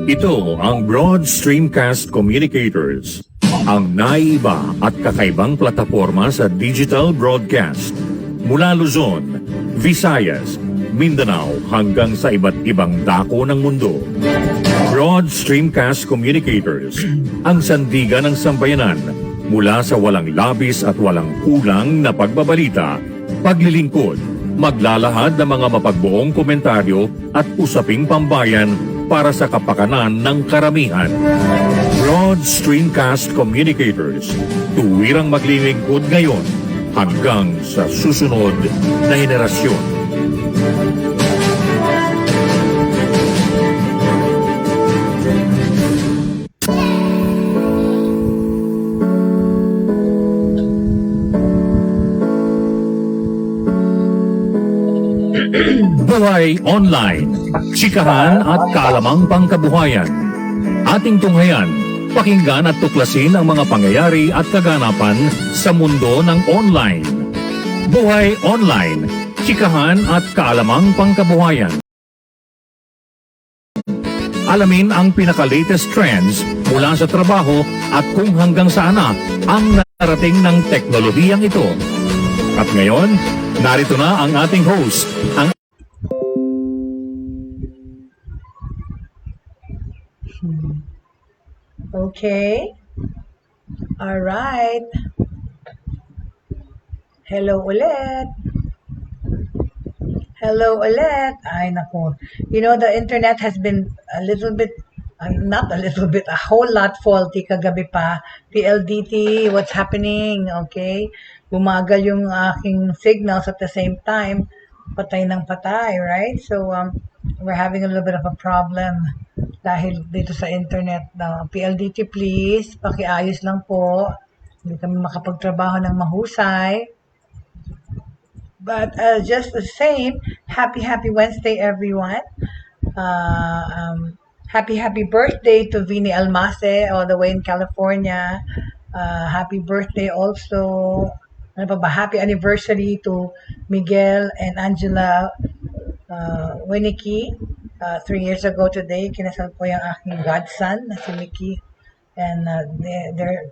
Ito ang Broad Streamcast Communicators, ang naiiba at kakaibang plataforma sa digital broadcast. Mula Luzon, Visayas, Mindanao hanggang sa iba't ibang dako ng mundo. Broad Streamcast Communicators, ang sandigan ng sambayanan mula sa walang labis at walang kulang na pagbabalita, paglilingkod, maglalahad ng mga mapagbuong komentaryo at usaping pambayan para sa kapakanan ng karamihan. Broad Streamcast Communicators, tuwirang maglilingkod ngayon hanggang sa susunod na henerasyon. Buhay Online, chikahan at kaalamang pangkabuhayan. Ating tunghayan, pakinggan at tuklasin ang mga pangyayari at kaganapan sa mundo ng online. Buhay Online, chikahan at kaalamang pangkabuhayan. Alamin ang pinaka-latest trends mula sa trabaho at kung hanggang saan na ang narating ng teknolohiyang ito. At ngayon, narito na ang ating host, ang Okay. All right. Hello ulit. Hello ulit. Ay, nako. You know, the internet has been a little bit, not a little bit, a whole lot faulty kagabi pa. PLDT, what's happening? Okay. Bumagal yung aking signals at the same time. Patay ng patay, right? So, we're having a little bit of a problem dahil dito sa internet. PLDT please, pakiayos lang po. Hindi kami makapagtrabaho ng mahusay. But just the same, happy Wednesday everyone. Happy birthday to Vini Almase all the way in California. Happy birthday also. Ano pa ba? Happy anniversary to Miguel and Angela Winnicky. 3 years ago today, kinasal po yung aking godson na si Mickey. And they're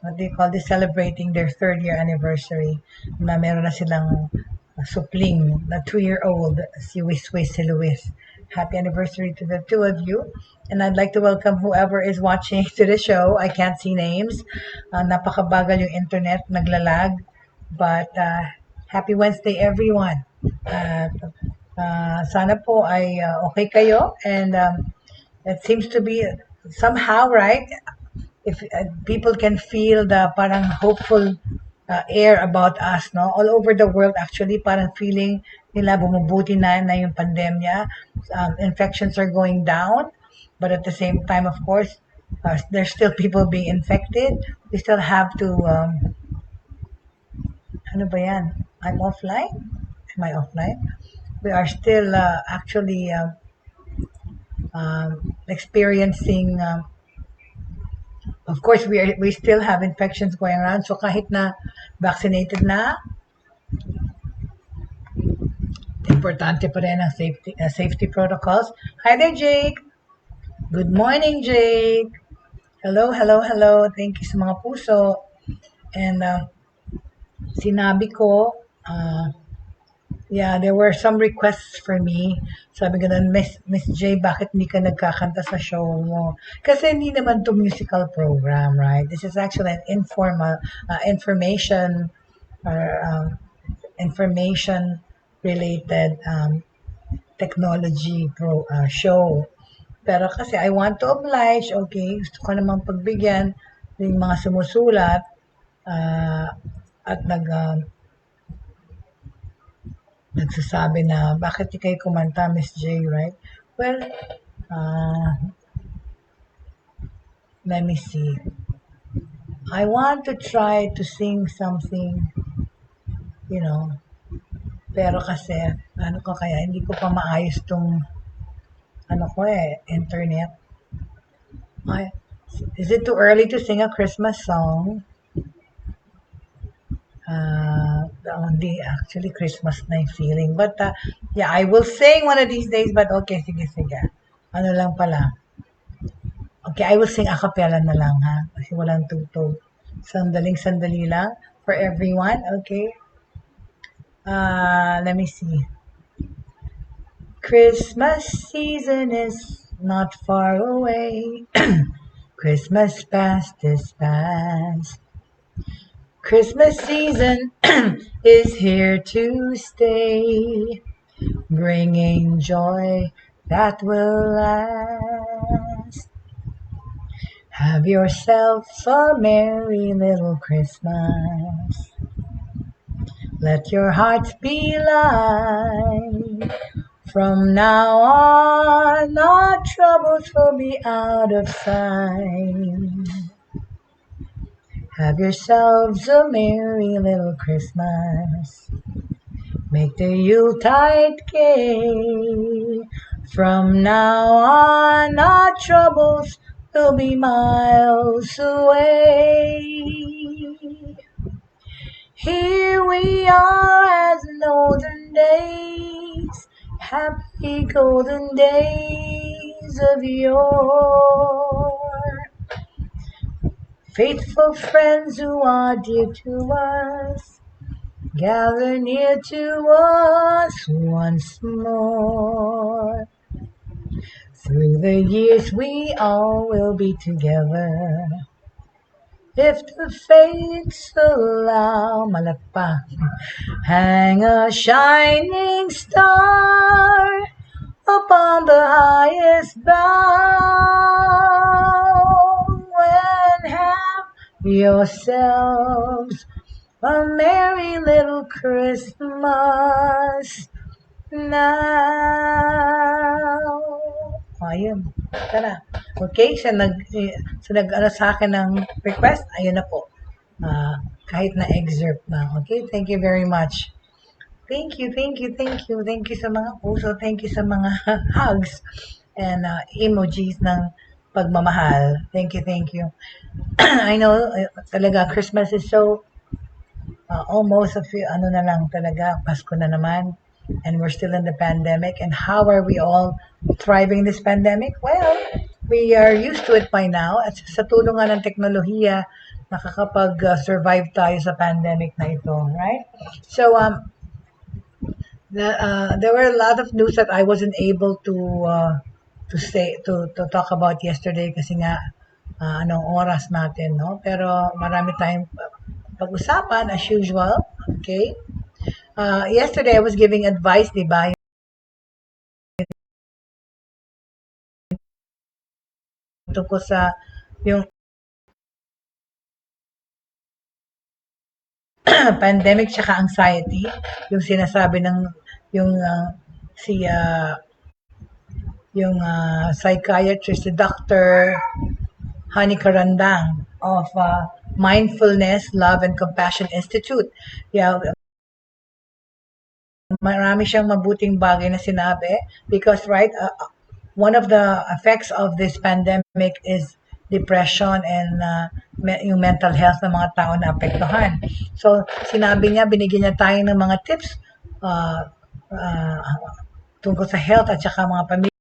what do you call this, celebrating their 3rd year anniversary na meron na silang supling na 2-year-old si Wiswis si Luis. Happy anniversary to the two of you. And I'd like to welcome whoever is watching to the show. I can't see names. Napakabagal yung internet, naglalag. But happy Wednesday everyone. Sana po ay okay kayo, and it seems to be somehow, right, if people can feel the parang hopeful air about us, no, all over the world actually, parang feeling nila bumubuti na yung pandemya. Infections are going down, but at the same time, of course, there's still people being infected. We still have to ano ba yan? I'm offline? Am I offline? We are still actually experiencing, of course, we still have infections going around. So kahit na vaccinated na, importante pa rin ang safety protocols. Hi there, Jake. Good morning, Jake. Hello. Thank you sa mga puso. And sinabi ko, yeah, there were some requests for me. Sabi ko na, Miss Jaye, bakit hindi ka nagkakanta sa show mo? Kasi hindi naman to musical program, right? This is actually an informal information related technology show. Pero kasi I want to oblige, okay, gusto ko namang pagbigyan ng mga sumusulat at nagsasabi na, bakit di kayo kumanta, Miss Jaye, right? Well, let me see. I want to try to sing something, you know, pero kasi, ano ko kaya, hindi ko pa maayos tong, internet. Is it too early to sing a Christmas song? Hindi actually Christmas na yung feeling. But yeah, I will sing one of these days. But okay, sige. ano lang pala. Okay, I will sing a cappella na lang ha. Kasi walang tugtog. Sandali lang for everyone. Okay. Let me see. Christmas season is not far away. Christmas past is past. Christmas season is here to stay, bringing joy that will last. Have yourself a merry little Christmas. Let your hearts be light. From now on, our troubles will be out of sight. Have yourselves a merry little Christmas. Make the Yuletide gay. From now on, our troubles will be miles away. Here we are as in olden days, happy golden days of yore. Faithful friends who are dear to us, gather near to us once more. Through the years we all will be together, if the fates allow. Malakpak. Hang a shining star upon the highest bough, and have yourselves a merry little Christmas now. Ayun. Tara. Okay, ano sa akin ng request, ayun na po. Kahit na excerpt na. Okay, thank you very much. Thank you sa mga puso, thank you sa mga hugs and emojis ng pagmamahal. Thank you. I know talaga Christmas is so almost ano na lang talaga, Pasko na naman, and we're still in the pandemic. And how are we all thriving this pandemic? Well, we are used to it by now. At sa tulong nga ng teknolohiya, nakakapag-survive tayo sa pandemic na ito, right? So, there were a lot of news that I wasn't able to talk about yesterday kasi nga anong oras natin, no? Pero marami tayong pag-usapan as usual, okay? Yesterday I was giving advice, di ba? Tungkol sa yung pandemic tsaka anxiety, yung sinasabi ng yung psychiatrist, si Dr. Hani Karandang of Mindfulness, Love and Compassion Institute. Yeah, marami siyang mabuting bagay na sinabi because right one of the effects of this pandemic is depression and yung mental health ng mga tao na apektuhan. So sinabi niya, binigyan niya tayo ng mga tips tungkol sa health at saka mga pamilya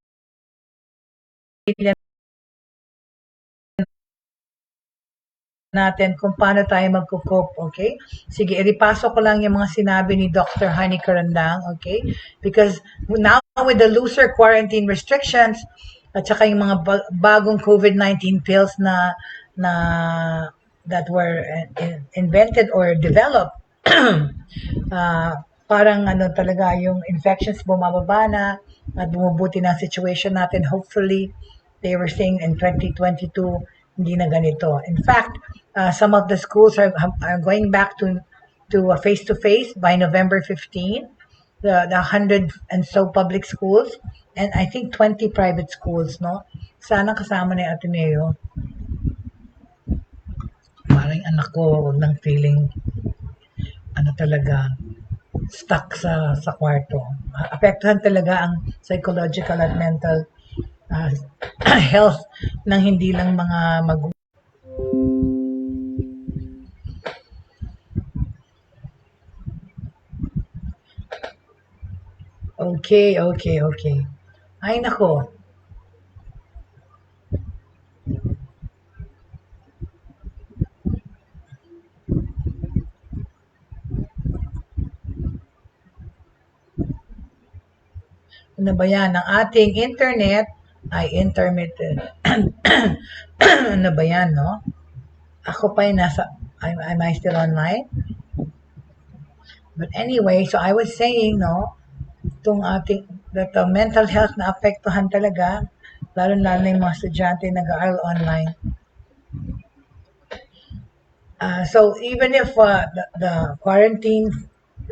natin kung paano tayo magko-cope, okay? Sige, iripasok ko lang yung mga sinabi ni Dr. Hani Karandang, okay? Because now with the looser quarantine restrictions at saka yung mga bagong COVID-19 pills na that were invented or developed, parang ano talaga yung infections bumababa na at bumubuti na situation natin. Hopefully, they were saying in 2022 hindi na ganito. In fact, some of the schools are going back to face-to-face by November 15. The 100 and so public schools and I think 20 private schools, no? Sana kasama na yung Ateneo. Parang anak ko, wag nang feeling ano talaga stuck sa kwarto. Apektuhan talaga ang psychological at mental health ng hindi lang mga Okay. Ay nako. Ano ba yan? Ang ating internet ay intermittent. Ano ba yan, no? Ako pa yung nasa, am I still online? But anyway, so I was saying, no, itong ating, that the mental health na apektuhan talaga, lalo-lalo na yung mga estudyante nag-aaral online. So even if the quarantine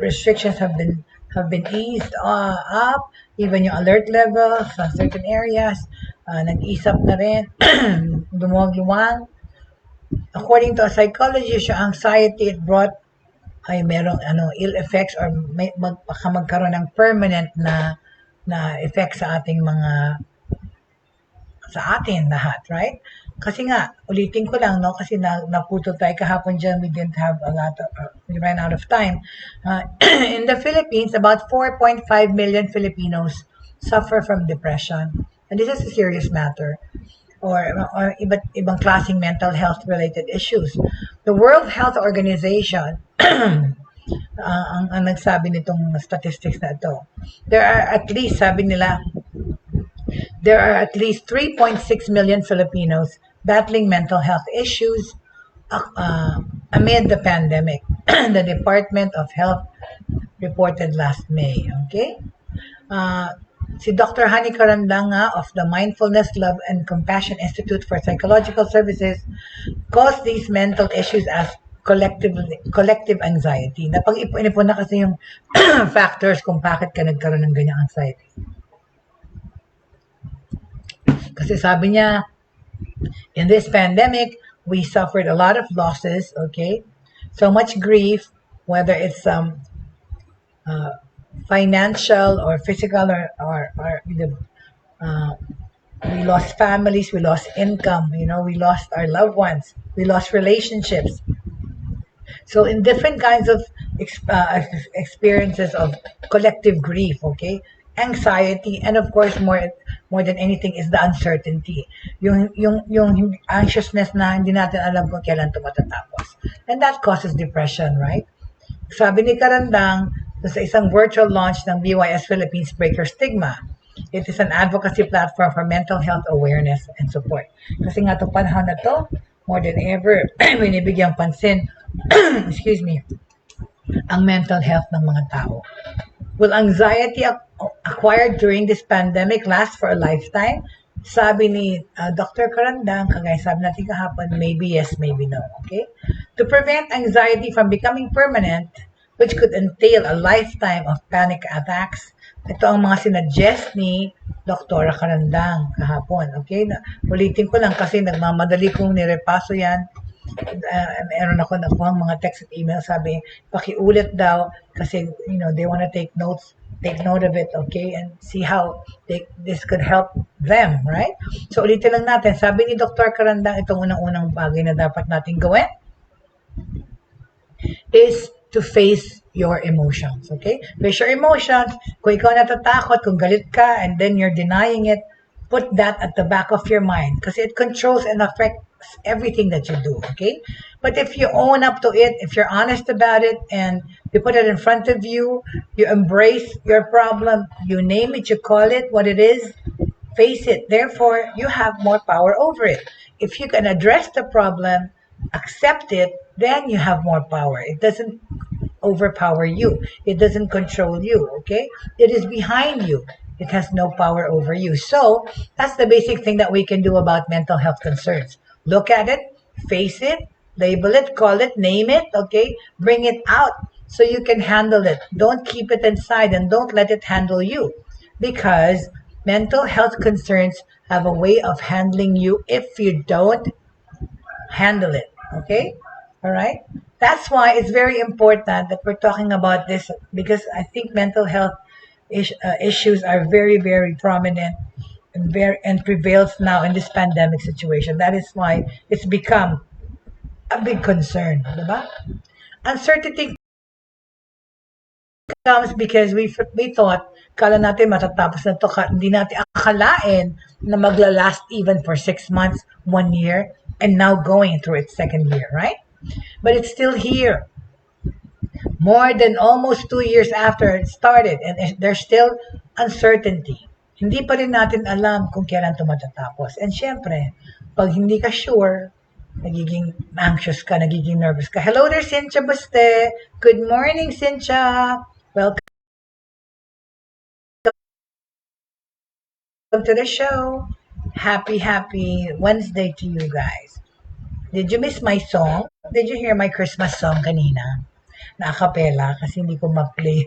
restrictions have been eased up, even yung alert level sa certain areas, nag-ease up na rin, lumuwag-luwang. According to a psychologist, yung anxiety it brought ay merong ill effects or baka magkaroon ng permanent na effect sa ating sa atin lahat, right? Kasi nga, ulitin ko lang, no? Kasi naputol tayo kahapon dyan, we didn't have a lot of, we ran out of time. In the Philippines, about 4.5 million Filipinos suffer from depression. And this is a serious matter. Or ibang klaseng mental health related issues. The World Health Organization, ang nagsabi nitong statistics na ito, there are at least 3.6 million Filipinos battling mental health issues amid the pandemic. The Department of Health reported last May. Okay? Si Dr. Hani Karandanga of the Mindfulness, Love, and Compassion Institute for Psychological Services calls these mental issues as collective anxiety. Napag-ipon na kasi yung factors kung bakit ka nagkaroon ng ganyang anxiety. Kasi sabi niya, in this pandemic, we suffered a lot of losses, okay? So much grief, whether it's financial or physical or we lost families, we lost income, we lost our loved ones, we lost relationships. So in different kinds of experiences of collective grief, okay? Anxiety, and of course more than anything is the uncertainty. Yung anxiousness na hindi natin alam kung kailan ito matatapos. And that causes depression, right? Sabi ni Karandang, sa isang virtual launch ng BYS Philippines Breaker Stigma, it is an advocacy platform for mental health awareness and support. Kasi nga itong panahon na to, more than ever, binibigyang pansin, excuse me, ang mental health ng mga tao. Will anxiety acquired during this pandemic last for a lifetime? Sabi ni Dr. Karandang, kagaya sabi natin kahapon, maybe yes, maybe no. Okay? To prevent anxiety from becoming permanent, which could entail a lifetime of panic attacks, ito ang mga sinuggest ni Dr. Karandang kahapon. Okay? Ulitin ko lang kasi nagmamadali kong nirepaso yan. Meron ako nakuha mga text at email, sabi pakiulit daw kasi they want to take note of it, okay, and see how this could help them, right? So ulitin lang natin, sabi ni Dr. Karandang, itong unang-unang bagay na dapat natin gawin is to face your emotions, okay? Face your emotions. Kung ikaw natatakot, kung galit ka and then you're denying it, put that at the back of your mind kasi it controls and affects everything that you do, okay? But if you own up to it, if you're honest about it, and you put it in front of you, you embrace your problem, you name it, you call it what it is, face it. Therefore, you have more power over it. If you can address the problem, accept it, then you have more power. It doesn't overpower you. It doesn't control you, okay? It is behind you. It has no power over you. So, that's the basic thing that we can do about mental health concerns. Look at it, face it, label it, call it, name it, okay? Bring it out so you can handle it. Don't keep it inside and don't let it handle you, because mental health concerns have a way of handling you if you don't handle it, okay? All right? That's why it's very important that we're talking about this, because I think mental health issues are very, very prominent and prevails now in this pandemic situation. That is why it's become a big concern, diba? Uncertainty comes because we thought, kala natin matatapos na to, hindi natin akalain na maglalast even for 6 months, 1 year, and now going through its second year, right? But it's still here. More than almost 2 years after it started, and there's still uncertainty. Hindi pa rin natin alam kung kailan ito matatapos. And syempre, pag hindi ka sure, nagiging anxious ka, nagiging nervous ka. Hello there, Cynthia Buste. Good morning, Cynthia. Welcome to the show. Happy Wednesday to you guys. Did you miss my song? Did you hear my Christmas song kanina? Na acapella kasi hindi ko ma-play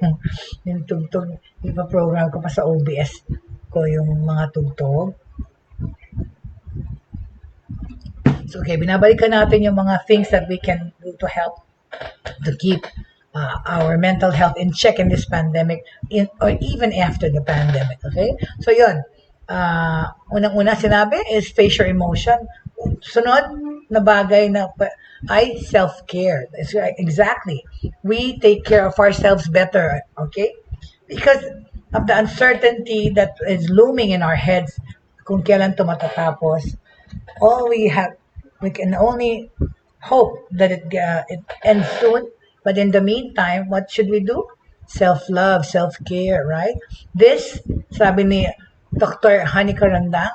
yung tugtog. Ipa-program ko pa sa OBS ko yung mga tugtog. So, okay, binabalikan natin yung mga things that we can do to help to keep our mental health in check in this pandemic or even after the pandemic, okay? So, yun. Unang-una sinabi is face your emotion. Sunod na bagay na ay self-care. Exactly. We take care of ourselves better, okay? Because of the uncertainty that is looming in our heads kung kailan ito matatapos, we can only hope that it ends soon. But in the meantime, what should we do? Self-love, self-care, right? This, sabi ni Dr. Hani Karandang,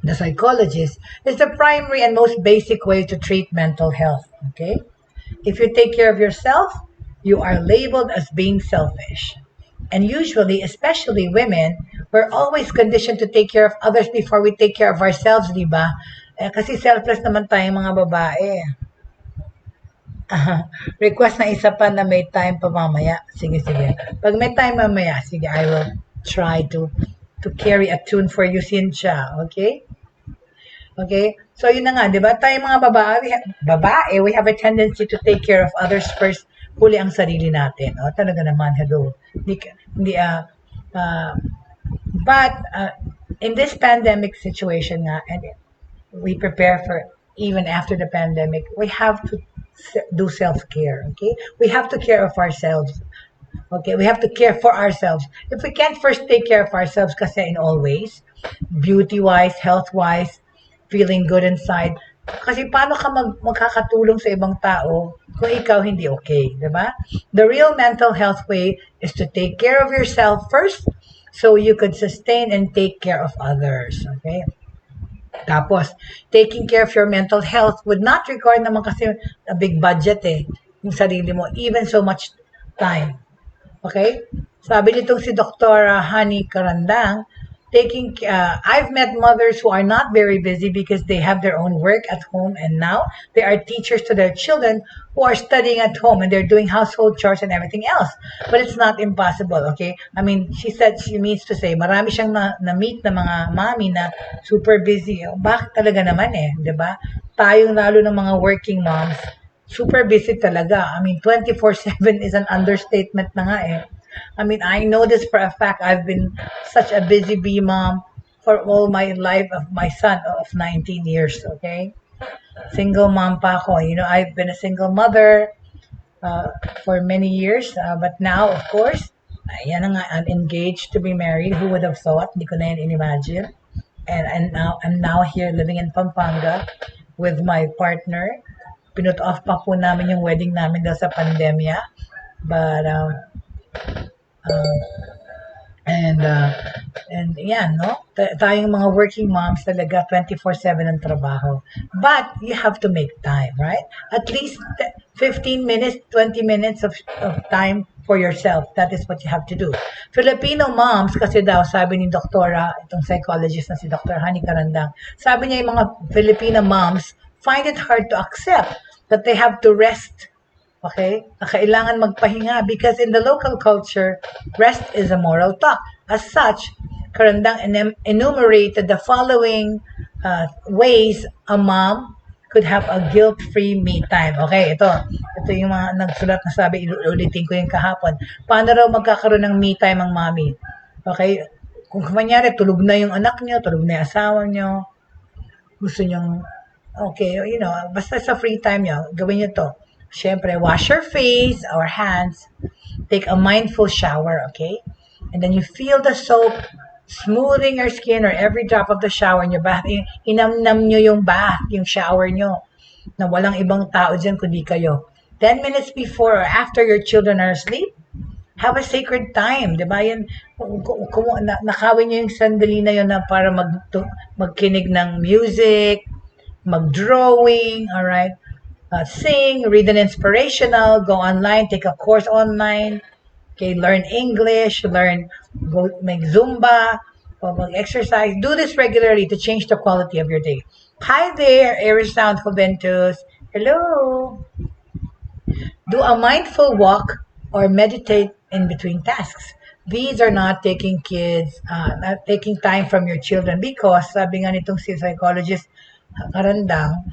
the psychologist, is the primary and most basic way to treat mental health, okay? If you take care of yourself, you are labeled as being selfish. And usually, especially women, we're always conditioned to take care of others before we take care of ourselves, di ba? Kasi selfless naman tayong mga babae. Request na isa pa na may time pa mamaya. Sige. Pag may time mamaya, sige, I will try to carry a tune for you, Cynthia. Okay? Okay? So, yun na nga, di ba? Tayong mga babae, we have a tendency to take care of others first, huli ang sarili natin. O, talaga naman, hello. But, in this pandemic situation nga, and we prepare for even after the pandemic, we have to do self-care, okay? We have to care of ourselves. Okay, we have to care for ourselves. If we can't first take care of ourselves kasi in all ways, beauty-wise, health-wise, feeling good inside, kasi paano ka magkakatulong sa ibang tao kung ikaw hindi okay, di ba? The real mental health way is to take care of yourself first so you could sustain and take care of others, okay? Tapos, taking care of your mental health would not require naman kasi a big budget yung sarili mo, even so much time. Okay? Sabi nitong si Dr. Hani Karandang, I've met mothers who are not very busy because they have their own work at home and now they are teachers to their children who are studying at home and they're doing household chores and everything else. But it's not impossible, okay? I mean, she means to say, marami siyang na-meet na mga mami na super busy. Bakit talaga naman di ba? Tayong lalo ng mga working moms, super busy talaga. I mean, 24/7 is an understatement na nga I mean, I know this for a fact. I've been such a busy bee mom for all my life of my son of 19 years, okay? Single mom pa ako. You know, I've been a single mother for many years. But now, of course, yan na nga, I'm engaged to be married. Who would have thought? Hindi ko na yan inimagine. And now, I'm now here living in Pampanga with my partner. Pinut off pa po namin yung wedding namin dahil sa pandemya. But, and yeah, no? Tayong mga working moms talaga 24/7 ang trabaho. But you have to make time, right? At least 15 minutes, 20 minutes of time for yourself. That is what you have to do. Filipino moms, kasi daw, sabi ni Doktora, itong psychologist na si Dr. Hani Karandang, sabi niya yung mga Filipino moms find it hard to accept that they have to rest. Okay? Kailangan magpahinga because in the local culture, rest is a moral talk. As such, Karandang enumerated the following ways a mom could have a guilt-free me time. Okay, ito yung mga nagsulat na sabi, ulitin ko yung kahapon. Paano raw magkakaroon ng me time ang mami? Okay? Kung kumanyari, tulog na yung anak nyo, tulog na yung asawa nyo, gusto nyong, okay, you know, basta sa free time nyo, gawin nyo to. Siyempre, wash your face or hands. Take a mindful shower, okay? And then you feel the soap smoothing your skin or every drop of the shower in your bath. Inamnam nyo yung bath, yung shower nyo. Na walang ibang tao dyan kundi kayo. 10 minutes before or after your children are asleep, Have a sacred time, di ba? Yan, nakawin niyo yung sandali na yun na para magkinig ng music, mag-drawing, all right? Sing, read an inspirational, go online, take a course online, okay, learn English, go make Zumba, or exercise. Do this regularly to change the quality of your day. Hi there, Air Sound Juventus. Hello. Do a mindful walk or meditate in between tasks. These are not not taking time from your children because sabi nga nitong si psychologist Karandang,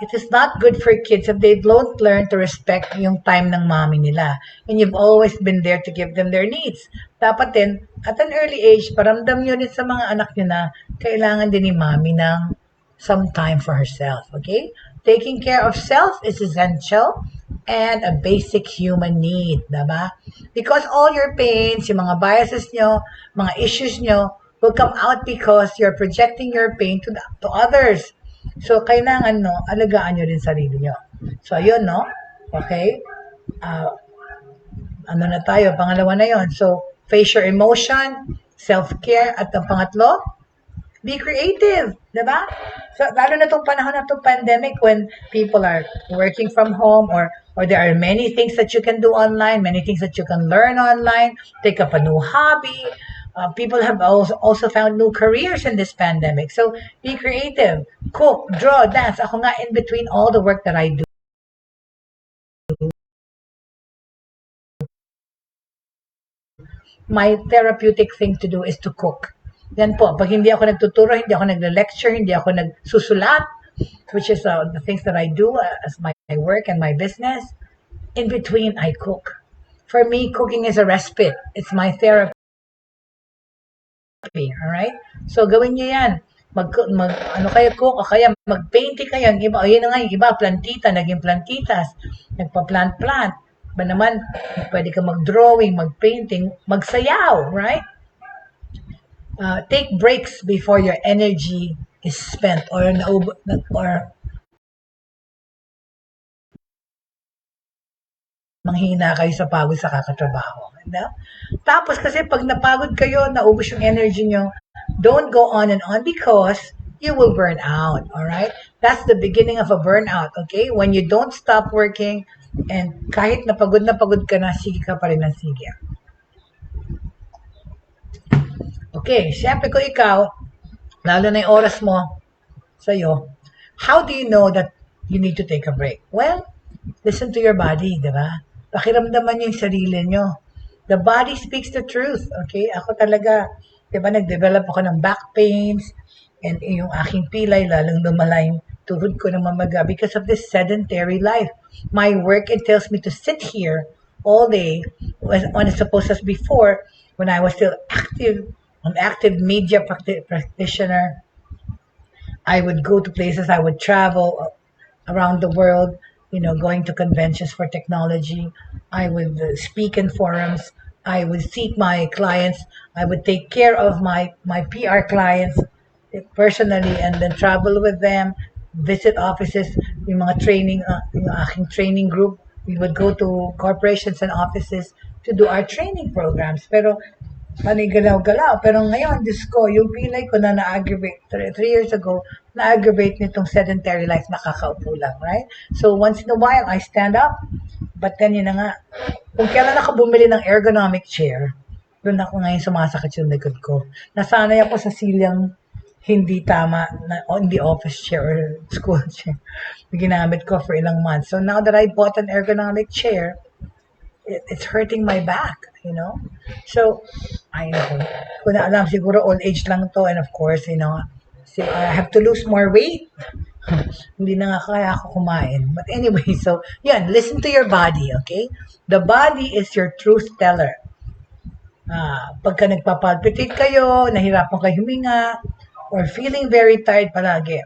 it is not good for kids if they don't learn to respect yung time ng mommy nila. And you've always been there to give them their needs. Dapat din, at an early age, paramdam nyo rin sa mga anak nyo na kailangan din ni mommy ng some time for herself. Okay? Taking care of self is essential and a basic human need. Diba? Because all your pains, yung mga biases nyo, mga issues nyo, will come out because you're projecting your pain to others. So, kailangan, alagaan nyo rin sarili nyo. So, ayun, Okay? Ano na tayo? Pangalawa na yon. So, face your emotion, self-care, at ang pangatlo, be creative. Diba? So, lalo na itong panahon na itong pandemic when people are working from home or there are many things that you can do online, many things that you can learn online, take up a new hobby. People have also found new careers in this pandemic. So, be creative. Cook, draw, dance. Ako nga, in between all the work that I do, my therapeutic thing to do is to cook. Yan po. Pag hindi ako nagtuturo, hindi ako nagle-lecture, hindi ako nagsusulat, which is the things that I do as my work and my business, in between, I cook. For me, cooking is a respite. It's my therapy. Alright? So, gawin nyo yan. Ano kayo cook, o kaya mag-painting kayo. Yung iba, yun na nga, yung iba, plantita, naging plantitas. Nagpa-plant-plant. Ba naman, pwede ka mag-drawing, mag-painting, magsayaw, right? Take breaks before your energy is spent or manghina kayo sa pagod sa kakatrabaho. No? Tapos kasi pag napagod kayo, naubos yung energy nyo, don't go on and on because you will burn out. Alright? That's the beginning of a burnout. Okay? When you don't stop working and kahit na pagod ka na, sige ka pa rin ng sige. Okay, siyempre kung ikaw, lalo na yung oras mo sa'yo, how do you know that you need to take a break? Well, listen to your body, di ba? Pakiramdaman yung sarili nyo. The body speaks the truth, okay? Ako talaga, di ba, nag-develop ako ng back pains and yung aking pilay, lalong lumala yung tuhod ko na mamaga because of this sedentary life. My work entails me to sit here all day when it's supposed as before when I was still an active media practitioner. I would go to places, I would travel around the world, going to conventions for technology. I would speak in forums. I would seek my clients. I would take care of my PR clients personally and then travel with them, visit offices, yung mga training, yung aking training group. We would go to corporations and offices to do our training programs. Pero manigalaw-galaw. Pero ngayon, Diyos ko, yung pilay ko na na-aggravate 3 years ago, na-aggravate nitong sedentary life, nakakaupo lang, right? So, once in a while, I stand up. But then, yun na nga, kung kailan ako bumili ng ergonomic chair, doon ako ngayon sumasakit yung likod ko. Nasanay ako sa silyang hindi tama, hindi office chair or school chair. Ginamit ko for ilang months. So, now that I bought an ergonomic chair, it's hurting my back, So, I know. Kung alam, siguro old age lang to. And of course, so I have to lose more weight. Hindi na nga kaya ako kumain. But anyway, so, listen to your body, okay? The body is your truth teller. Pagka nagpapalpitate kayo, nahirapan kayo huminga, or feeling very tired palagi,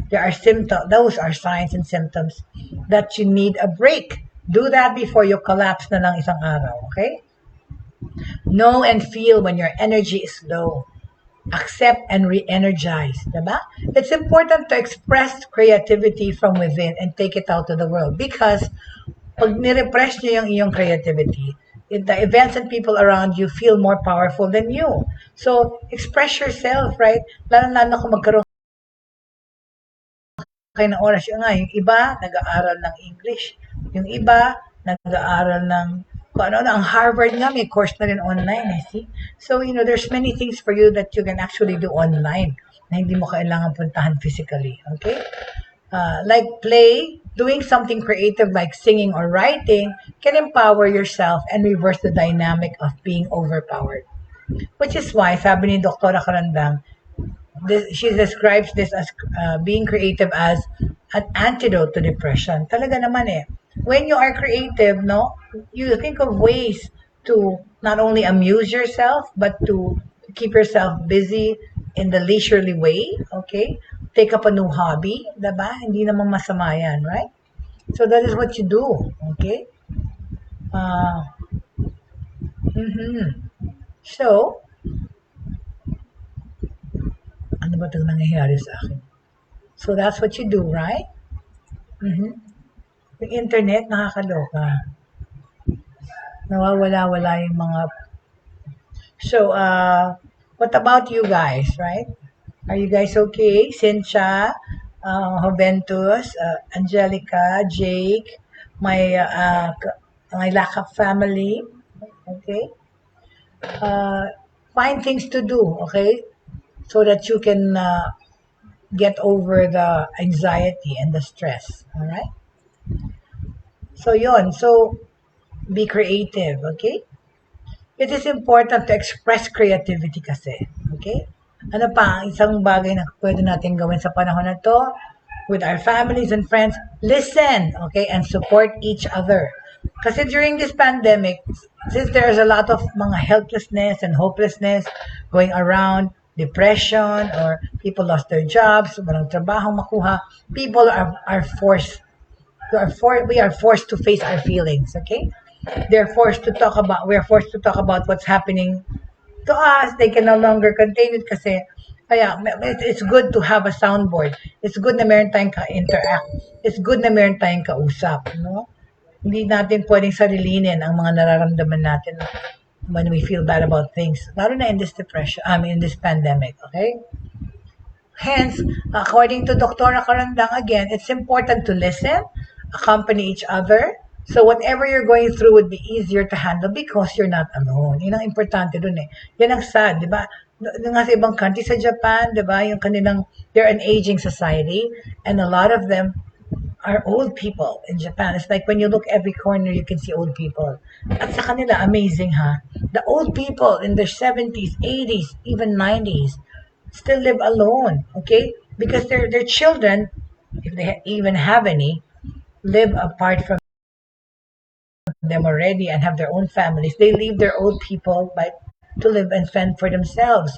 there are symptoms, those are signs and symptoms that you need a break. Do that before you collapse na lang isang araw, okay? Know and feel when your energy is low. Accept and re-energize, diba? It's important to express creativity from within and take it out to the world because pag nirepress nyo yung iyong creativity, the events and people around you feel more powerful than you. So, express yourself, right? Lalo kung magkaroon kayo ng oras. Yung nga, yung iba, nag-aaral ng English. Yung iba, nag-aaral ng kung ano, ang Harvard nga, may course na rin online, I see. So, there's many things for you that you can actually do online na hindi mo kailangan puntahan physically, okay? Like play, doing something creative like singing or writing can empower yourself and reverse the dynamic of being overpowered. Which is why, sabi ni Dr. Karandang, she describes this as being creative as an antidote to depression. Talaga naman eh. When you are creative, no, you think of ways to not only amuse yourself, but to keep yourself busy in the leisurely way, okay? Take up a new hobby, diba? Hindi naman masama yan, right? So that is what you do, okay? Uh, So, ano ba itong nangyayari sa akin? So that's what you do, right? Yung internet, nakakaloka. Nawawala-wala yung mga... So, what about you guys, right? Are you guys okay? Cynthia, Joventus, Angelica, Jake, my Lakap family, okay? Find things to do, okay? So that you can get over the anxiety and the stress, all right? So yon, so be creative, okay? It is important to express creativity kasi, okay? Ano pa ang isang bagay na pwede natin gawin sa panahon na to with our families and friends? Listen, okay? And support each other. Kasi during this pandemic, since there's a lot of mga helplessness and hopelessness going around, depression, or people lost their jobs, walang trabaho makuha, people are forced we are forced to face our feelings, okay? We're forced to talk about what's happening to us. They can no longer contain it kasi kaya it's good to have a soundboard. It's good na meron tayong ka-interact. It's good na meron tayong kausap, no? Hindi natin pwedeng sarilinin ang mga nararamdaman natin when we feel bad about things. Lalo na in this depression, in this pandemic, okay? Hence, according to Dr. Karandang, again, it's important to listen, accompany each other, so whatever you're going through would be easier to handle because you're not alone. Yun ang importante dun eh. Yan ang sad, di ba? Nga sa ibang country, sa Japan, di ba, yung kanilang, they're an aging society, and a lot of them are old people in Japan. It's like when you look every corner, you can see old people. At sa kanila, amazing ha? The old people in their 70s, 80s, even 90s, still live alone, okay? Because their children, if they even have any, live apart from them already and have their own families. They leave their old people to live and fend for themselves.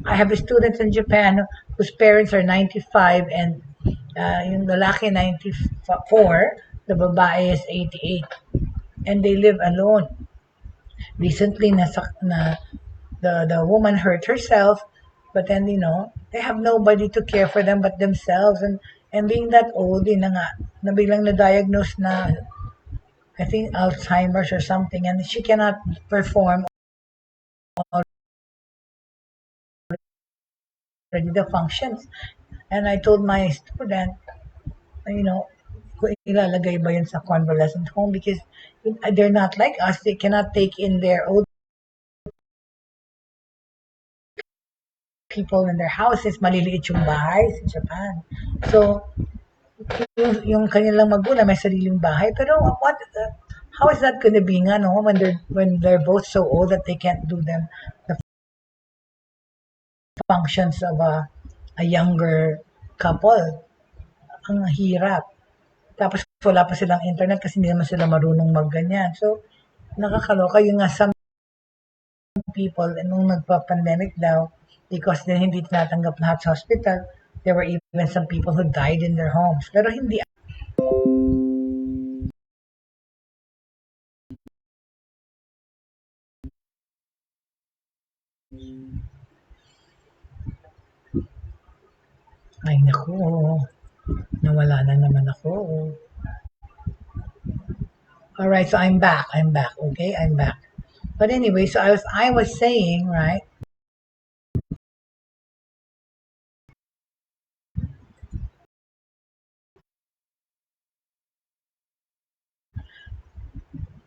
I have students in Japan whose parents are 95 and yung lalaki 94, the babae is 88, and they live alone. Recently, the woman hurt herself, but then they have nobody to care for them but themselves, and being that old, yun na nga, na biglang na-diagnose na, I think, Alzheimer's or something, and she cannot perform already the functions. And I told my student, kung ilalagay ba yun sa convalescent home because they're not like us. They cannot take in their old people in their houses. Maliliit yung bahay sa Japan. So, yung kanilang magulang may sariling bahay. Pero how is that going to be nga, no? When they're both so old that they can't do the functions of a younger couple. Ang hirap. Tapos wala pa silang internet kasi hindi naman sila marunong magganyan. So, nakakaloka yung nga some people, nung nagpa-pandemic daw, because then hindi tinatanggap lahat sa hospital, there were even some people who died in their homes. Pero hindi. Ay, naku. Nawala na naman ako. Alright, so I'm back. Okay, I'm back. But anyway, so I was saying, right?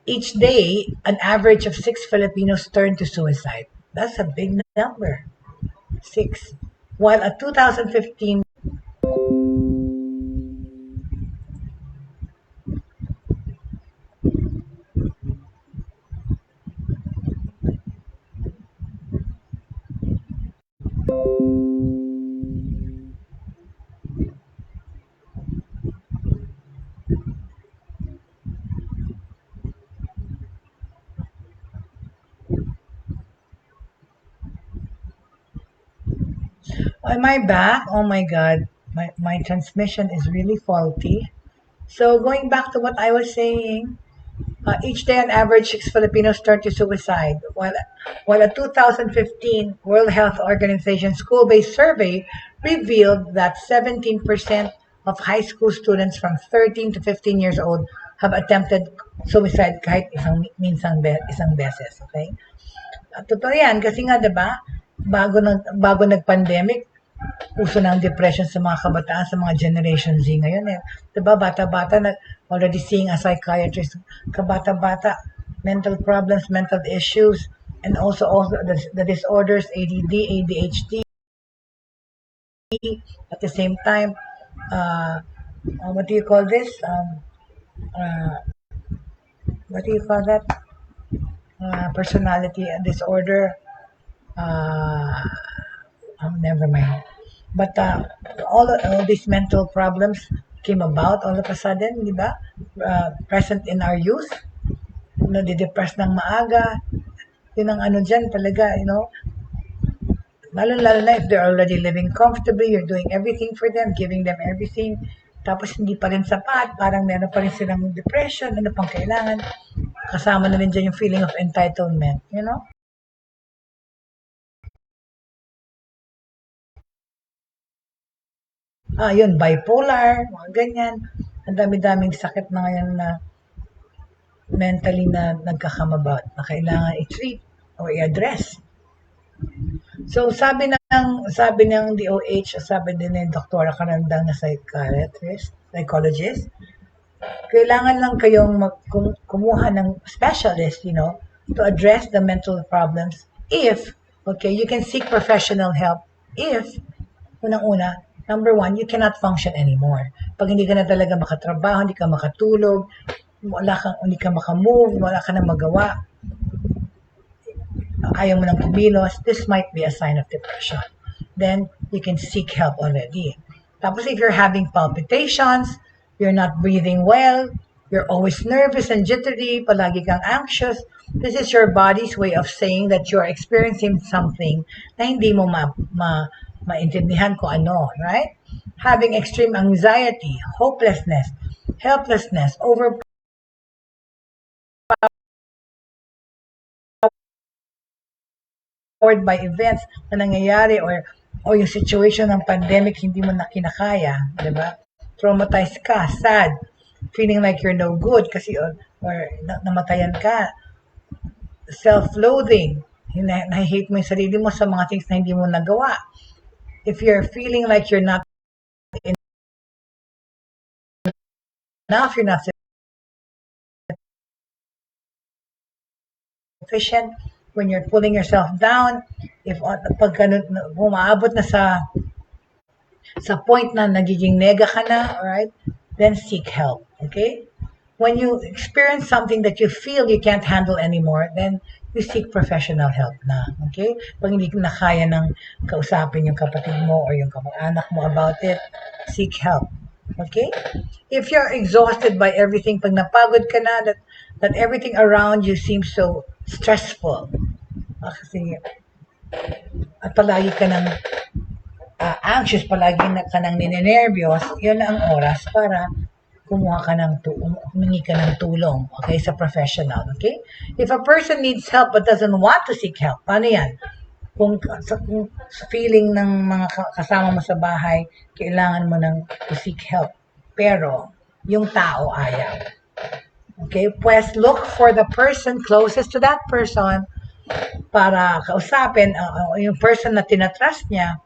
Each day, an average of 6 Filipinos turn to suicide. That's a big number. Six. While a 2015, am I back? Oh my God, my transmission is really faulty. So going back to what I was saying, each day on average, 6 Filipinos turn to suicide, while a 2015 World Health Organization school-based survey revealed that 17% of high school students from 13 to 15 years old have attempted suicide kahit isang beses, okay? Totoo yan kasi nga 'di ba? Bago nag-pandemic, uso ng depression sa mga kabataan, sa mga Generation Z ngayon eh. 'Di ba bata-bata na already seeing a psychiatrist, kabata-bata, mental problems, mental issues, and also the disorders ADD, ADHD. At the same time, uh, what do you call this? Uh, what do you call that? Personality disorder. Uh, Never mind. But all these mental problems came about all of a sudden, di ba? Present in our youth, nadidepress ng maaga. Yun ang ano dyan talaga, lalo-lalo na if they're already living comfortably, you're doing everything for them, giving them everything, tapos hindi pa rin sapat, parang meron pa rin silang depression, ano pang kailangan. Kasama na rin dyan yung feeling of entitlement. Yun, bipolar, mga ganyan. Ang dami-daming sakit na ngayon na mentally na nagkakamabat na kailangan i-treat o i-address. So sabi ng DOH, sabi din ni Dr. Karandang na psychologist, kailangan lang kayong kumuha ng specialist, to address the mental problems if, okay, you can seek professional help if, unang-una, number one, you cannot function anymore. Pag hindi ka na talaga makatrabaho, hindi ka makatulog, hindi ka makamove, wala ka na magawa, ayaw mo nang kumilos, this might be a sign of depression. Then, you can seek help already. Tapos, if you're having palpitations, you're not breathing well, you're always nervous and jittery, palagi kang anxious, this is your body's way of saying that you're experiencing something na hindi mo maintindihan kung ano, right? Having extreme anxiety, hopelessness, helplessness, overpowered by events na nangyayari or yung situation ng pandemic hindi mo na kinakaya, di ba? Traumatized ka, sad, feeling like you're no good kasi or namatayan ka, self-loathing, na-hate mo yung sarili mo sa mga things na hindi mo nagawa. If you're feeling like you're not enough, you're not sufficient, when you're pulling yourself down, if pag umaabot na sa point na nagiging nega ka na, alright, then seek help, okay? When you experience something that you feel you can't handle anymore, then you seek professional help na, okay? Pag hindi na kaya ng kausapin yung kapatid mo or yung anak mo about it, seek help, okay? If you're exhausted by everything, pag napagod ka na, that everything around you seems so stressful, kasi at palagi ka ng anxious, palagi ka ng ninenervyos, yun ang oras para humingi ka ng tulong, okay, sa professional, okay? If a person needs help but doesn't want to seek help, paano yan? Kung feeling ng mga kasama mo sa bahay, kailangan mo to seek help. Pero, yung tao ayaw. Okay, pues look for the person closest to that person para kausapin yung person na tinatrust niya.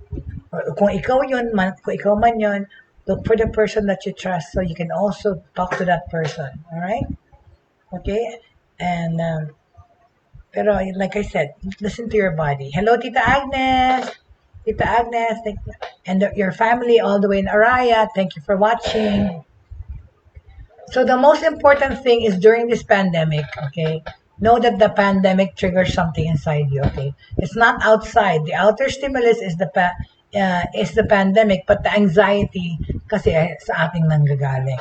Or kung ikaw yun man, kung ikaw man yun, look for the person that you trust so you can also talk to that person. All right? Okay? And pero like I said, listen to your body. Hello, Tita Agnes. Tita Agnes, and your family all the way in Araya. Thank you for watching. So the most important thing is during this pandemic, okay, know that the pandemic triggers something inside you, okay? It's not outside. The outer stimulus is the pandemic, but the anxiety kasi sa ating nanggagaling.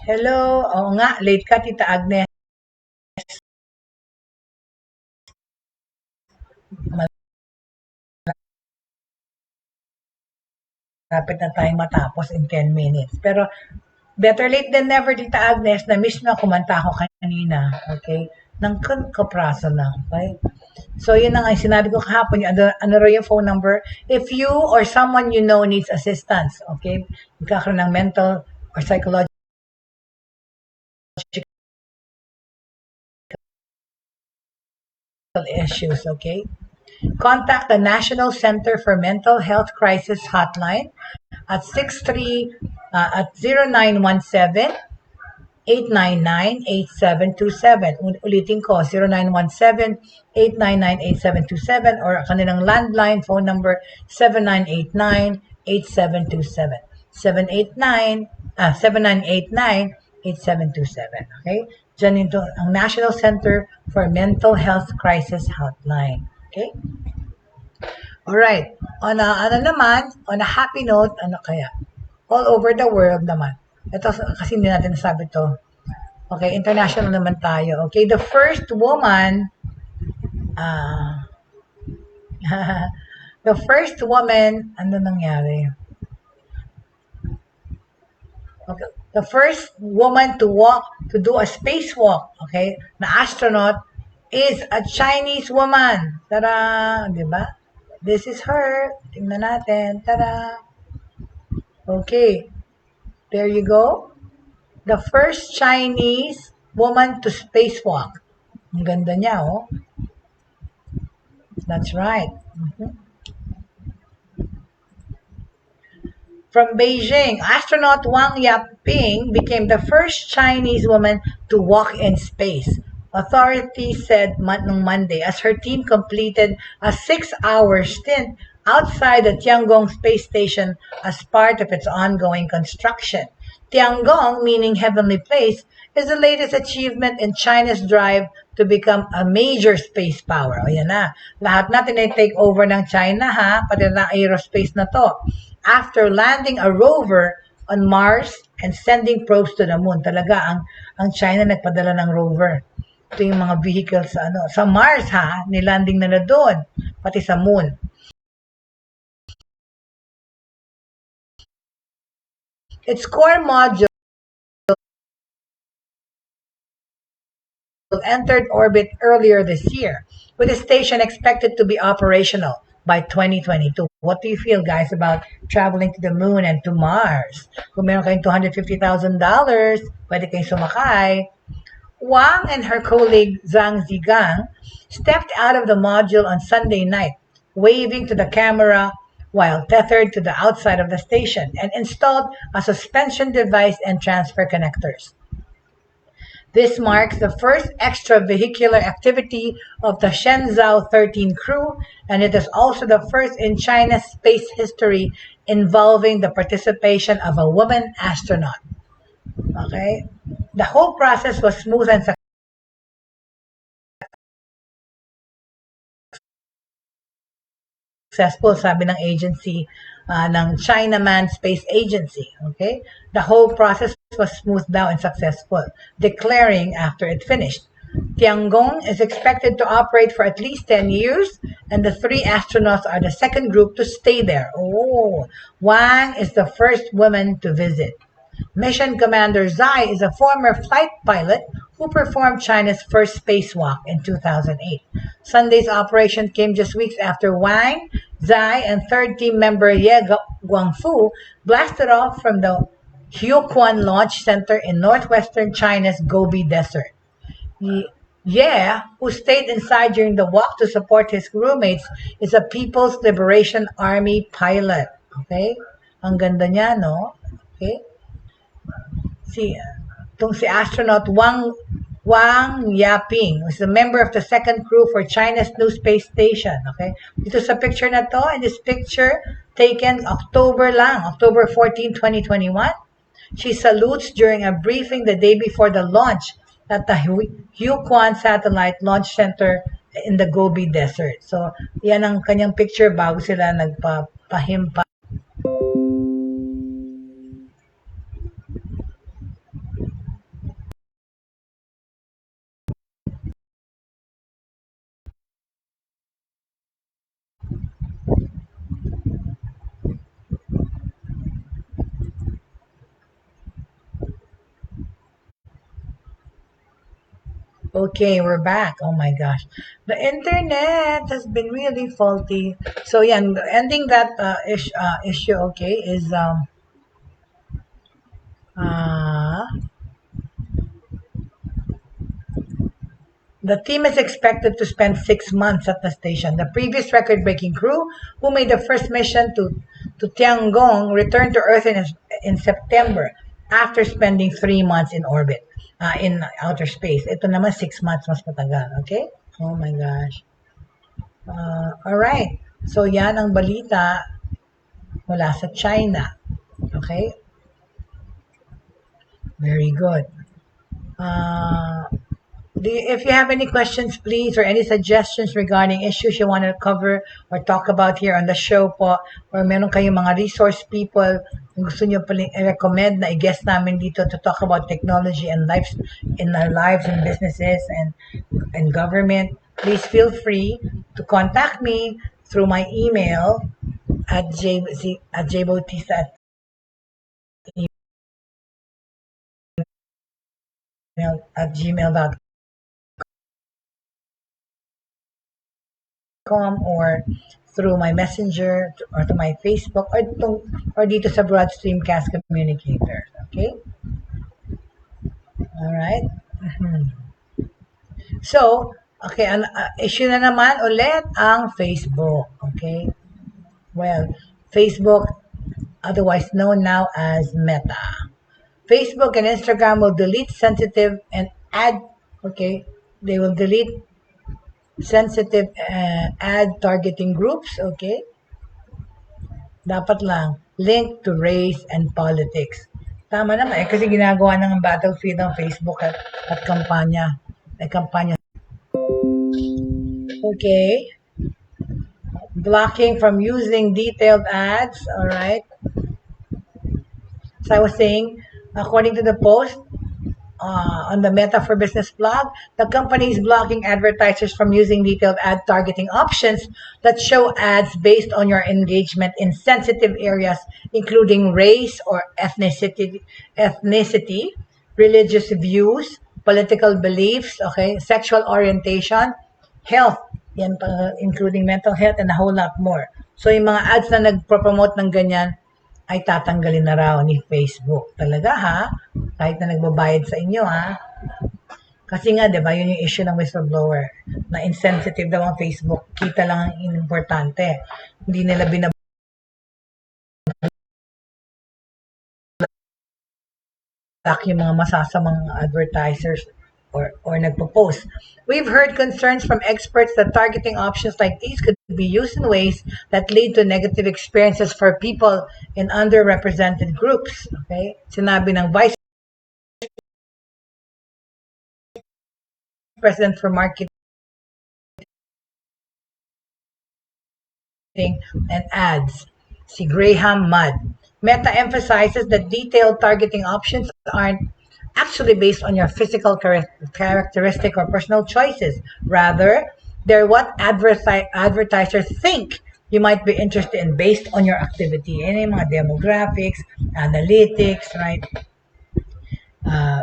Hello, oo nga, late ka, Tita Agnes. Malapit na tayong matapos in 10 minutes. Pero better late than never, Tita Agnes, na miss na kumanta ako kanina, okay? Nang kapraso lang, okay? So, yun na nga, sinabi ko kahapon, ano raw yung phone number. If you or someone you know needs assistance, okay? Magkakaroon ng mental or psychological issues, okay? Contact the National Center for Mental Health Crisis Hotline at 0917 899-8727. Ulitin ko, 0917-899-8727 or kanilang landline phone number 7989-8727. 7989-8727. Okay? Diyan ito ang National Center for Mental Health Crisis Hotline. Okay? Alright. On a happy note, ano kaya? All over the world naman. Ito kasi hindi natin nasabi to. Okay, international naman tayo. Okay, the first woman, ano nangyari? Okay, the first woman to do a spacewalk, okay, na astronaut is a Chinese woman. Tara, di ba? This is her. Tingnan natin. Tara. Okay. There you go. The first Chinese woman to spacewalk. Ang ganda niya, oh. That's right. From Beijing, astronaut Wang Yaping became the first Chinese woman to walk in space. Authorities said on Monday as her team completed a 6-hour stint outside the Tiangong space station as part of its ongoing construction. Tiangong, meaning heavenly place, is the latest achievement in China's drive to become a major space power. O yan na. Lahat natin ay take over ng China, ha? Pati na aerospace na to. After landing a rover on Mars and sending probes to the moon. Talaga, ang China nagpadala ng rover. Ito yung mga vehicles sa Mars, ha? Nilanding na doon. Pati sa moon. Its core module entered orbit earlier this year, with the station expected to be operational by 2022. What do you feel, guys, about traveling to the moon and to Mars? Kung meron kayong $250,000, pwede kayong sumakay. Wang and her colleague Zhang Zigang stepped out of the module on Sunday night, waving to the camera while tethered to the outside of the station and installed a suspension device and transfer connectors. This marks the first extravehicular activity of the Shenzhou 13 crew, and it is also the first in China's space history involving the participation of a woman astronaut. Okay? The whole process was smooth and successful, sabi ng agency ng China Manned Space Agency. Okay? The whole process was smooth now and successful, declaring after it finished. Tiangong is expected to operate for at least 10 years, and the 3 astronauts are the second group to stay there. Oh, Wang is the first woman to visit. Mission Commander Jaye is a former flight pilot who performed China's first spacewalk in 2008. Sunday's operation came just weeks after Wang, Jaye, and third team member Ye Guangfu blasted off from the Huquan Launch Center in northwestern China's Gobi Desert. Ye, who stayed inside during the walk to support his crewmates, is a People's Liberation Army pilot. Okay? Ang ganda niya, no? Okay? Si astronaut Wang Yaping was a member of the second crew for China's new space station. Okay? Dito sa picture na to, in this picture, taken October 14, 2021, she salutes during a briefing the day before the launch at the Huquan Satellite Launch Center in the Gobi Desert. So, yan ang kanyang picture bago sila nagpapahimpa. Okay, we're back. Oh my gosh. The internet has been really faulty. So yeah, ending that issue, okay, is uh, the team is expected to spend 6 months at the station. The previous record-breaking crew, who made the first mission to Tiangong, returned to Earth in September after spending 3 months in orbit, in outer space. Ito naman 6 months, mas matagal. Okay? Oh my gosh. Alright. So, yan ang balita mula sa China. Okay? Very good. If you have any questions, please, or any suggestions regarding issues you want to cover or talk about here on the show po, or meron kayong mga resource people kung gusto nyo i-recommend na i-guest namin dito to talk about technology and lives in our lives and businesses and government, please feel free to contact me through my email at jbautista@gmail.com or through my messenger or to my Facebook or dito sa Broad Streamcast Communicator. Okay? Alright? So, okay, issue na naman ulit ang Facebook. Okay? Well, Facebook, otherwise known now as Meta. Facebook and Instagram will delete sensitive and they will delete sensitive ad targeting groups, okay? Dapat lang, link to race and politics. Tama naman, kasi ginagawa ng battlefield ng Facebook at kampanya. Okay. Blocking from using detailed ads, alright? So I was saying, according to the post, on the Meta for Business blog, the company is blocking advertisers from using detailed ad targeting options that show ads based on your engagement in sensitive areas, including race or ethnicity, religious views, political beliefs, okay, sexual orientation, health, yan, including mental health, and a whole lot more. So, yung mga ads na nagpropromote ng ganyan, ay tatanggalin na raw ni Facebook. Talaga ha? Kahit na nagbabayad sa inyo ha? Kasi nga, di ba, yun yung issue ng whistleblower. Na insensitive daw ang Facebook. Kita lang ang importante. Hindi nila binablock yung mga masasamang advertisers or nagpo-post. We've heard concerns from experts that targeting options like these could be used in ways that lead to negative experiences for people in underrepresented groups. Okay? Sinabi ng Vice President for Marketing and Ads, si Graham Mudd. Meta emphasizes that detailed targeting options aren't actually based on your physical characteristic or personal choices. Rather, they're what advertisers think you might be interested in based on your activity. Yan yung mga demographics, analytics, right?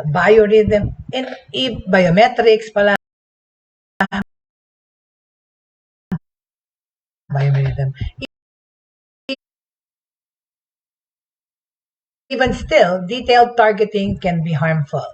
Biorhythm, and biometrics pala. Biorhythm. Even still, detailed targeting can be harmful.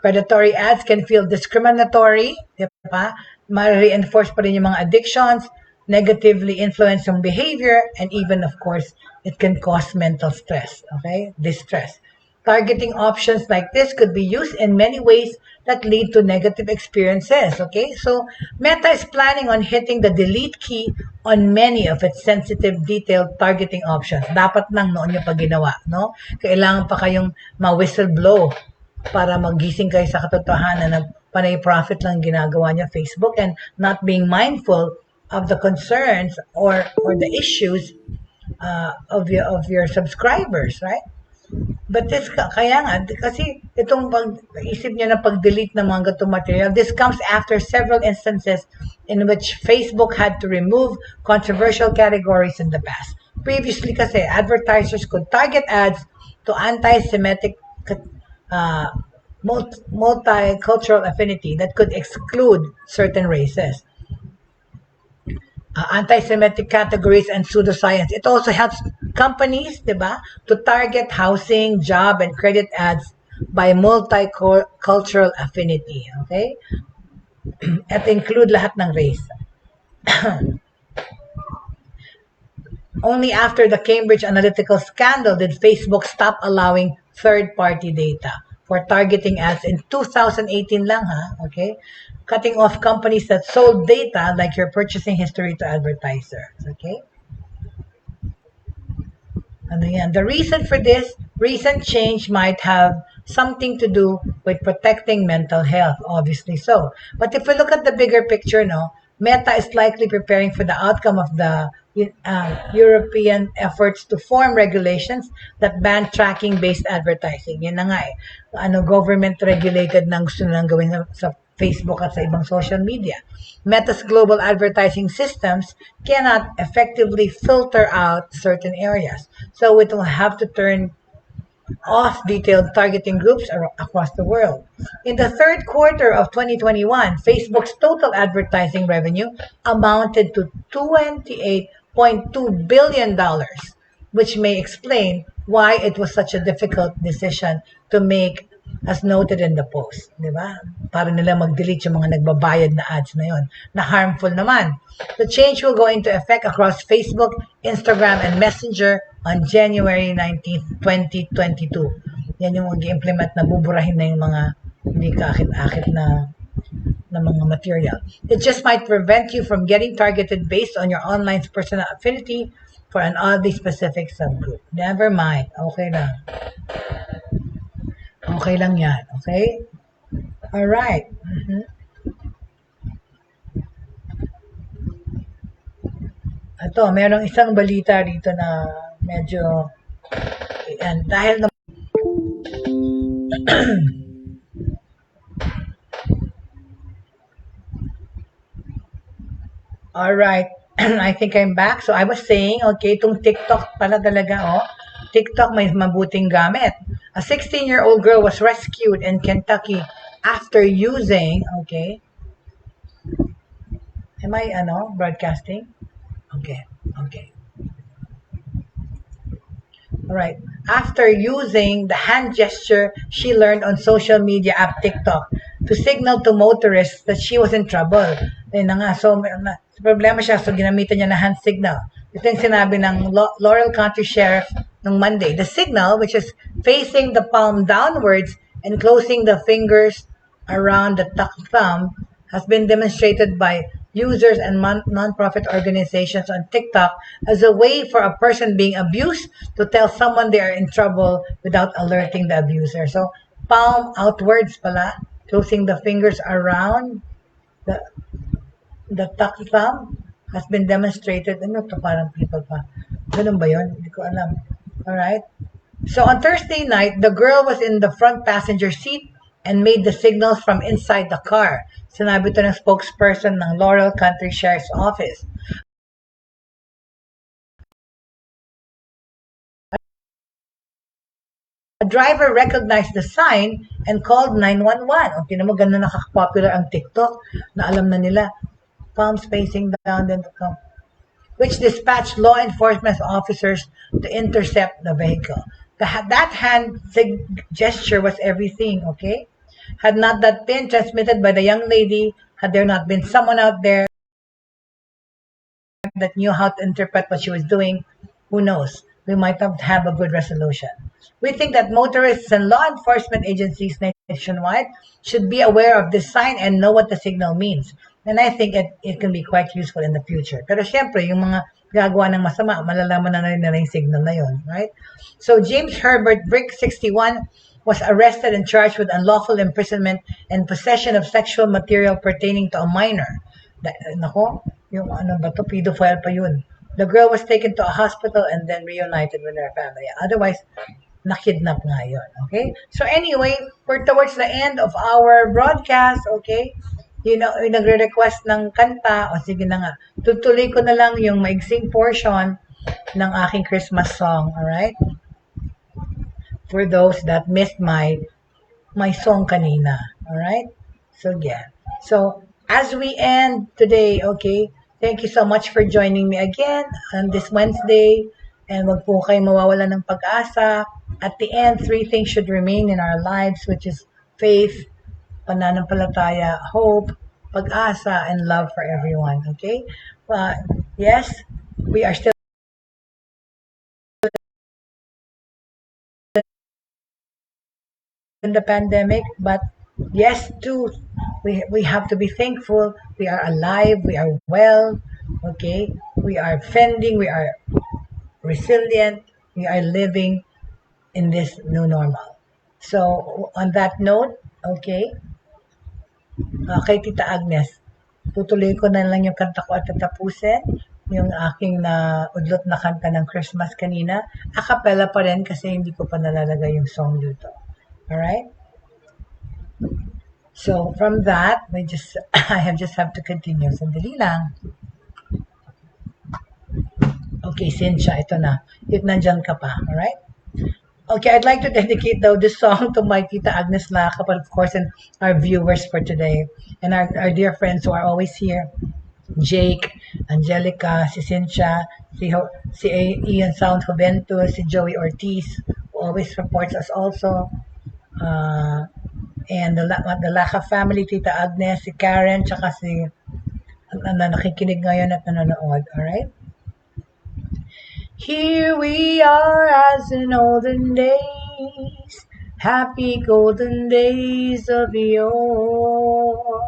Predatory ads can feel discriminatory, di ba? Ma-reinforce pa rin yung mga addictions, negatively influence yung behavior, and even, of course, it can cause mental stress, okay? Distress. Targeting options like this could be used in many ways that lead to negative experiences, okay? So, Meta is planning on hitting the delete key on many of its sensitive, detailed targeting options. Dapat lang noon yung pag ginawa, no? Kailangan pa kayong ma-whistleblow para magising kayo sa katotohanan na panay profit lang ginagawa niya Facebook and not being mindful of the concerns or the issues of your subscribers, right? But this, kaya nga, kasi itong pag-isip niya na pag-delete ng mga gatong material, this comes after several instances in which Facebook had to remove controversial categories in the past. Previously kasi, advertisers could target ads to anti-Semitic multicultural affinity that could exclude certain races. Anti-Semitic categories and pseudoscience. It also helps companies, diba, to target housing, job, and credit ads by multicultural affinity. Okay? At include lahat ng race. Only after the Cambridge Analytica scandal did Facebook stop allowing third-party data for targeting ads in 2018 lang, ha? Okay? Cutting off companies that sold data like your purchasing history to advertisers. Okay? Ano yan? The reason for this recent change might have something to do with protecting mental health, obviously so. But if we look at the bigger picture, no, Meta is likely preparing for the outcome of the European efforts to form regulations that ban tracking-based advertising. Yun na nga eh. Government-regulated na gusto nilang gawin sa Facebook at sa ibang social media. Meta's global advertising systems cannot effectively filter out certain areas. So it will have to turn off detailed targeting groups across the world. In the third quarter of 2021, Facebook's total advertising revenue amounted to $28.2 billion, which may explain why it was such a difficult decision to make, as noted in the post, di ba? Para nila mag-delete yung mga nagbabayad na ads na yon, na harmful naman. The change will go into effect across Facebook, Instagram, and Messenger on January 19, 2022. Yan yung mag-implement na buburahin na yung mga hindi kaakit-akit na mga material. It just might prevent you from getting targeted based on your online's personal affinity for an oddly specific subgroup. Never mind. Okay lang. Okay lang yan. Okay? Alright. Ito, merong isang balita dito na medyo yan, dahil na Alright. I think I'm back. So I was saying, okay, itong TikTok pala talaga, oh. TikTok may mabuting gamit. A 16-year-old girl was rescued in Kentucky after using, okay. Am I, broadcasting? Okay. Alright. After using the hand gesture she learned on social media app TikTok to signal to motorists that she was in trouble. Ayun na nga. So, problema siya. So, ginamitan niya na hand signal. Ito yung sinabi ng Laurel County Sheriff nung Monday. The signal, which is facing the palm downwards and closing the fingers around the thumb, has been demonstrated by users and non-profit organizations on TikTok as a way for a person being abused to tell someone they are in trouble without alerting the abuser. So, palm outwards pala, closing the fingers around the thumb has been demonstrated. Ano to, parang people pa. Ganun ba yun? Hindi ko alam. Alright? So, on Thursday night, the girl was in the front passenger seat and made the signals from inside the car. Sinabi ito ng spokesperson ng Laurel County Sheriff's Office. A driver recognized the sign and called 911. O, tinan mo, ganun nakaka-popular ang TikTok na alam na nila. Palm spacing down, then to come. Which dispatched law enforcement officers to intercept the vehicle. That hand gesture was everything, okay? Had not that been transmitted by the young lady, had there not been someone out there that knew how to interpret what she was doing, who knows? We might not have a good resolution. We think that motorists and law enforcement agencies nationwide should be aware of this sign and know what the signal means. And I think it can be quite useful in the future. Pero syempre, yung mga gagawa ng masama, malalaman na rin nila yung signal na yun, right? So James Herbert Brick, 61, was arrested and charged with unlawful imprisonment and possession of sexual material pertaining to a minor. Nako, yung ano ba to, pedophile pa yun. The girl was taken to a hospital and then reunited with her family. Otherwise, nakidnap nga yun. Okay? So anyway, we're towards the end of our broadcast. Okay? Yung nagre-request ng kanta, o sige na nga, tutuloy ko na lang yung maigsing portion ng aking Christmas song. Alright? For those that missed my song kanina. Alright? So yeah. So, as we end today, okay, thank you so much for joining me again on this Wednesday. And wag po kayo mawawala ng pag-asa. At the end, 3 things should remain in our lives, which is faith, pananampalataya, hope, pag-asa, and love for everyone. Okay? Yes, we are still in the pandemic, but yes, too, we have to be thankful. We are alive, we are well, okay? We are fending, we are resilient, we are living in this new normal. So, on that note, okay, kay Tita Agnes, tutuloy ko na lang yung kanta ko at tatapusin yung aking udlot na kanta ng Christmas kanina. A cappella pa rin kasi hindi ko pa nalalagay yung song dito. Alright? So, from that, I just have to continue. Sandali lang. Okay, Cynthia, ito na. If nandyan ka pa, alright? Okay, I'd like to dedicate this song to my Tita Agnes Laca, but of course, and our viewers for today, and our dear friends who are always here. Jake, Angelica, si Cynthia, si Ian Sound Juventus, si Joey Ortiz, who always supports us also. And the Laca family, Tita Agnes, si Karen, tsaka si nakikinig ngayon at nanonood. Alright? Here we are as in olden days, happy golden days of yore.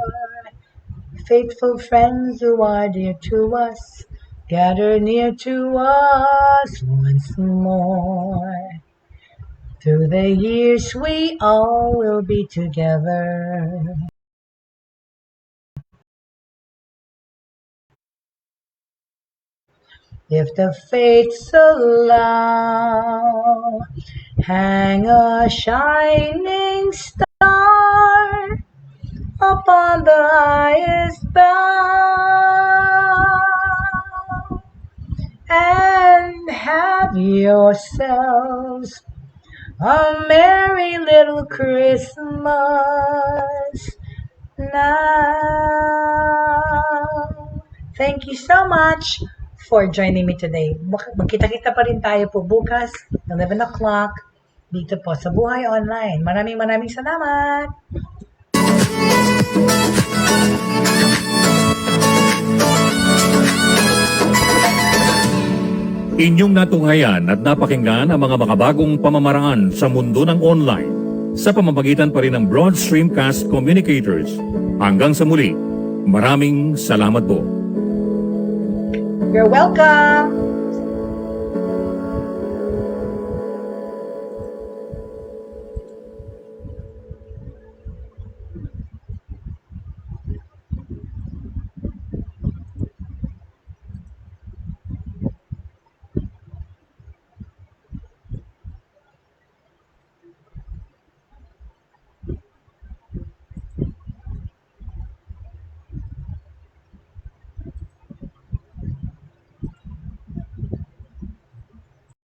Faithful friends who are dear to us, gather near to us once more. Through the years we all will be together. If the fates allow, hang a shining star upon the highest bough, and have yourselves a merry little Christmas now. Thank you so much for joining me today. Magkita-kita pa rin tayo po bukas, 11 o'clock, dito po sa Buhay Online. Maraming salamat! Inyong natunghayan at napakinggan ang mga makabagong pamamaraan sa mundo ng online sa pamamagitan pa rin ng Broad Streamcast Communicators. Hanggang sa muli, maraming salamat po. You're welcome!